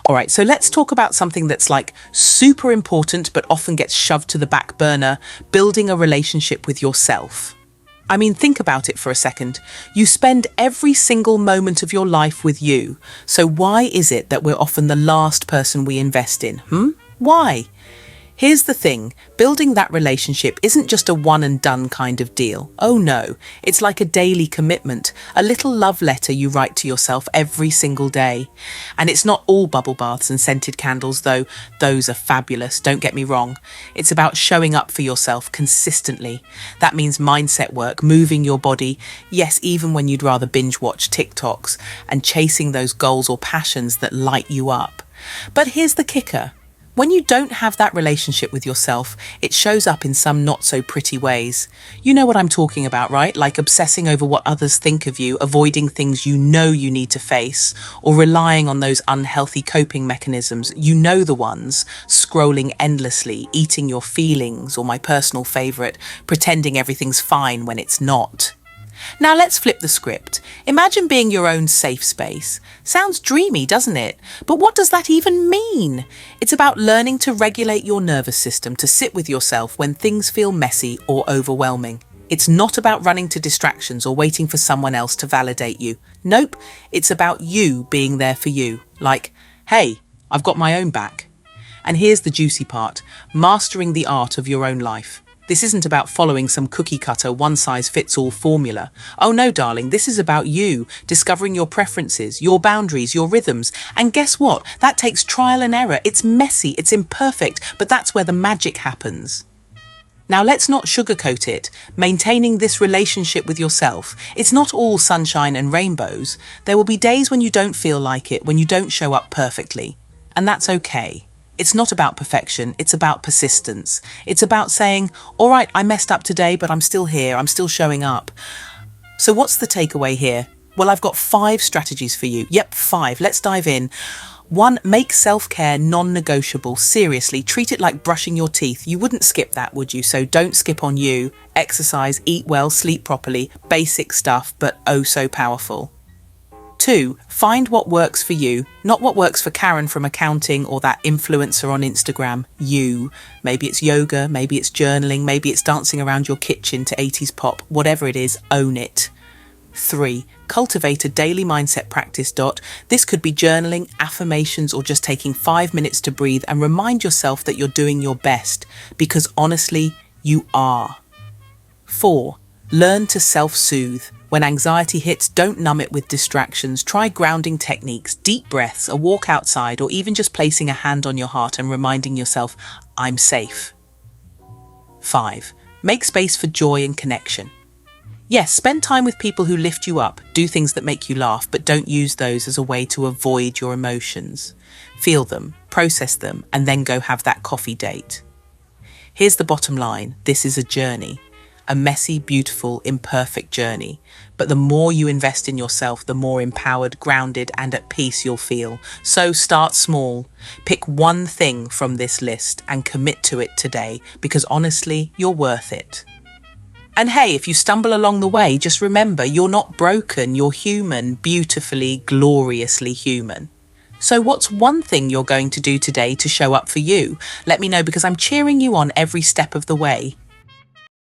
All right, so let's talk about something that's like super important but often gets shoved to the back burner, building a relationship with yourself. I mean, think about it for a second. You spend every single moment of your life with you. So why is it that we're often the last person we invest in? Why? Here's the thing, building that relationship isn't just a one and done kind of deal. Oh no, it's like a daily commitment, a little love letter you write to yourself every single day. And it's not all bubble baths and scented candles, though those are fabulous, don't get me wrong. It's about showing up for yourself consistently. That means mindset work, moving your body, yes, even when you'd rather binge watch TikToks, and chasing those goals or passions that light you up. But here's the kicker. When you don't have that relationship with yourself, it shows up in some not so pretty ways. You know what I'm talking about, right? Like obsessing over what others think of you, avoiding things you know you need to face, or relying on those unhealthy coping mechanisms. You know the ones, scrolling endlessly, eating your feelings, or my personal favorite, pretending everything's fine when it's not. Now let's flip the script. Imagine being your own safe space. Sounds dreamy, doesn't it? But what does that even mean? It's about learning to regulate your nervous system to sit with yourself when things feel messy or overwhelming. It's not about running to distractions or waiting for someone else to validate you. Nope, it's about you being there for you. Like, hey, I've got my own back. And here's the juicy part, mastering the art of your own life. This isn't about following some cookie-cutter, one-size-fits-all formula. Oh no, darling, this is about you, discovering your preferences, your boundaries, your rhythms. And guess what? That takes trial and error. It's messy, it's imperfect, but that's where the magic happens. Now let's not sugarcoat it. Maintaining this relationship with yourself, it's not all sunshine and rainbows. There will be days when you don't feel like it, when you don't show up perfectly. And that's okay. It's not about perfection, it's about persistence. It's about saying, all right, I messed up today, but I'm still here, I'm still showing up. So what's the takeaway here? Well, I've got 5 strategies for you. Yep, 5. Let's dive in. 1, make self-care non-negotiable. Seriously, treat it like brushing your teeth. You wouldn't skip that, would you? So don't skip on you. Exercise, eat well, sleep properly. Basic stuff, but oh so powerful. 2, find what works for you, not what works for Karen from accounting or that influencer on Instagram. You. Maybe it's yoga, maybe it's journaling, maybe it's dancing around your kitchen to 80s pop. Whatever it is, own it. 3, cultivate a daily mindset practice. This could be journaling, affirmations, or just taking 5 minutes to breathe and remind yourself that you're doing your best, because honestly, you are. 4, learn to self-soothe. When anxiety hits, don't numb it with distractions. Try grounding techniques, deep breaths, a walk outside, or even just placing a hand on your heart and reminding yourself, I'm safe. 5, make space for joy and connection. Yes, spend time with people who lift you up, do things that make you laugh, but don't use those as a way to avoid your emotions. Feel them, process them, and then go have that coffee date. Here's the bottom line, this is a journey. A messy, beautiful, imperfect journey. But the more you invest in yourself, the more empowered, grounded, and at peace you'll feel. So start small. Pick one thing from this list and commit to it today, because honestly, you're worth it. And hey, if you stumble along the way, just remember, you're not broken, you're human, beautifully, gloriously human. So what's one thing you're going to do today to show up for you? Let me know, because I'm cheering you on every step of the way.